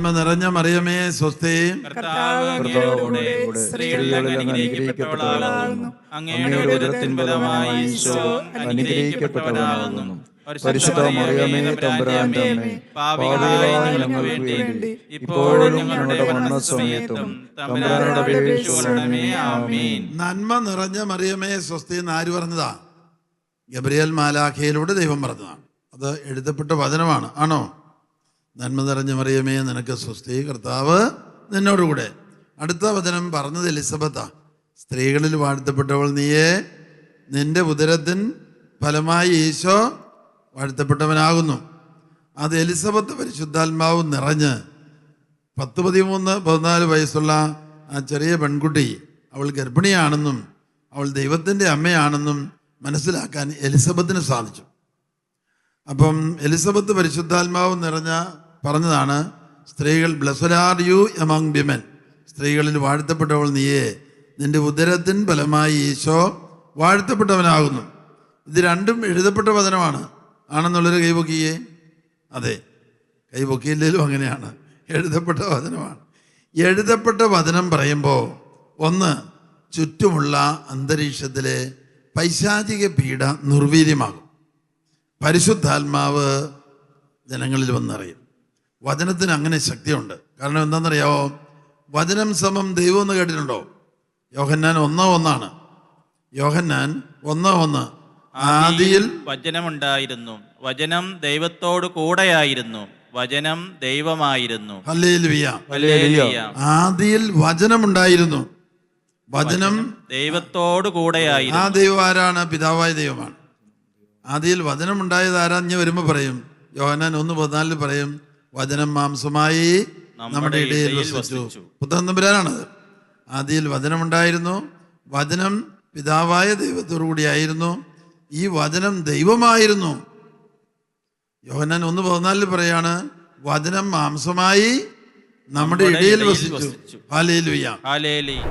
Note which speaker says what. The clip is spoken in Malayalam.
Speaker 1: നന്മ നിറഞ്ഞ മറിയമേ സ്വസ്തി,
Speaker 2: കർത്താവ് അങ്ങയോടുകൂടെ സ്ത്രീകളിൽ അങ്ങ് അനുഗ്രഹിക്കപ്പെട്ടവളാകുന്നു. അങ്ങയുടെ ഉദരത്തിൻ ഫലമായി ഈശോ അനുഗ്രഹിക്കപ്പെട്ടവനാകുന്നു. പരിശുദ്ധ മറിയമേ തമ്പുരാന്റെ അമ്മേ, പാപികളായ ഞങ്ങൾക്ക് വേണ്ടി ഇപ്പോഴും ഞങ്ങളുടെ മരണസമയത്തും തമ്പുരാനോട് അപേക്ഷിച്ചുകൊള്ളണമേ. ആമേൻ.
Speaker 1: നന്മ നിറഞ്ഞ മറിയമേ സ്വസ്തി എന്ന് ആര് പറഞ്ഞതാ? ഗബ്രിയേൽ മാലാഖയിലൂടെ ദൈവം പറഞ്ഞതാണ്. അത് എഴുതപ്പെട്ട വചനമാണ്. ആണോ? നന്മ നിറഞ്ഞ മറിയമേ നിനക്ക് സ്വസ്തി, കർത്താവ് നിന്നോടുകൂടെ. അടുത്ത വചനം പറഞ്ഞത് എലിസബത്താ. സ്ത്രീകളിൽ വാഴ്ത്തപ്പെട്ടവൾ നീയേ, നിന്റെ ഉദരത്തിൻ ഫലമായി ഈശോ വാഴ്ത്തപ്പെട്ടവനാകുന്നു. അത് എലിസബത്ത് പരിശുദ്ധാത്മാവ് നിറഞ്ഞ് 13-14 വയസ്സുള്ള ആ ചെറിയ പെൺകുട്ടി അവൾ ഗർഭിണിയാണെന്നും അവൾ ദൈവത്തിൻ്റെ അമ്മയാണെന്നും മനസ്സിലാക്കാൻ എലിസബത്തിന് സാധിച്ചു. അപ്പം എലിസബത്ത് പരിശുദ്ധാത്മാവ് നിറഞ്ഞ പറഞ്ഞതാണ്, സ്ത്രീകൾ blessed are you among women, സ്ത്രീകളിൽ വാഴ്ത്തപ്പെട്ടവൾ നീയേ, നിന്റെ ഉദരത്തിൻ ഫലമായി ഈശോ വാഴ്ത്തപ്പെട്ടവനാകുന്നു. ഇത് രണ്ടും എഴുതപ്പെട്ട വചനമാണ്. ആണെന്നുള്ളൊരു കൈപൊക്കിയേ? അതെ, കൈപൊക്കിയില്ലേലും അങ്ങനെയാണ്. എഴുതപ്പെട്ട വചനമാണ്. എഴുതപ്പെട്ട വചനം പറയുമ്പോൾ ഒന്ന്, ചുറ്റുമുള്ള അന്തരീക്ഷത്തിലെ പൈശാചിക പീഡ നിർവീര്യമാകും. പരിശുദ്ധാത്മാവ് ജനങ്ങളിൽ വന്നറിയും. വചനത്തിന് അങ്ങനെ ശക്തിയുണ്ട്. കാരണം എന്താണെന്നറിയാവോ? വചനം സമം ദൈവം എന്ന് കേട്ടിട്ടുണ്ടോ? യോഹന്നാൻ 1:1. യോഹന്നാൻ 1:1. ആദിയിൽ
Speaker 2: വചനമുണ്ടായിരുന്നു, വചനം ദൈവത്തോട് കൂടെയായിരുന്നു, വചനം ദൈവമായിരുന്നു.
Speaker 1: ഹല്ലേലൂയ.
Speaker 2: ഹല്ലേലൂയ.
Speaker 1: ആദിയിൽ വചനമുണ്ടായിരുന്നു, വചനം
Speaker 2: ദൈവത്തോട് കൂടെയായിരുന്നു.
Speaker 1: ആ ദൈവം ആരാണ്? പിതാവായ ദൈവമാണ്. ആദിയിൽ വചനമുണ്ടായത് ആരാഞ്ഞ് വരുമ്പോൾ പറയും, യോഹന്നാൻ 1:14 പറയും, വചനം മാംസമായി നമ്മുടെ ഇടയിൽ വസിച്ചു. പുത്രൻ തമ്പുരാനാണത്. ആദിയിൽ വചനമുണ്ടായിരുന്നു, വചനം പിതാവായ ദൈവത്തോടു കൂടിയായിരുന്നു, ഈ വചനം ദൈവമായിരുന്നു. യോഹന്നാൻ 1:14 പറയാണ്, വചനം മാംസമായി നമ്മുടെ ഇടയിൽ വസിച്ചു. ഹല്ലേലൂയ.
Speaker 2: ഹല്ലേലൂയ.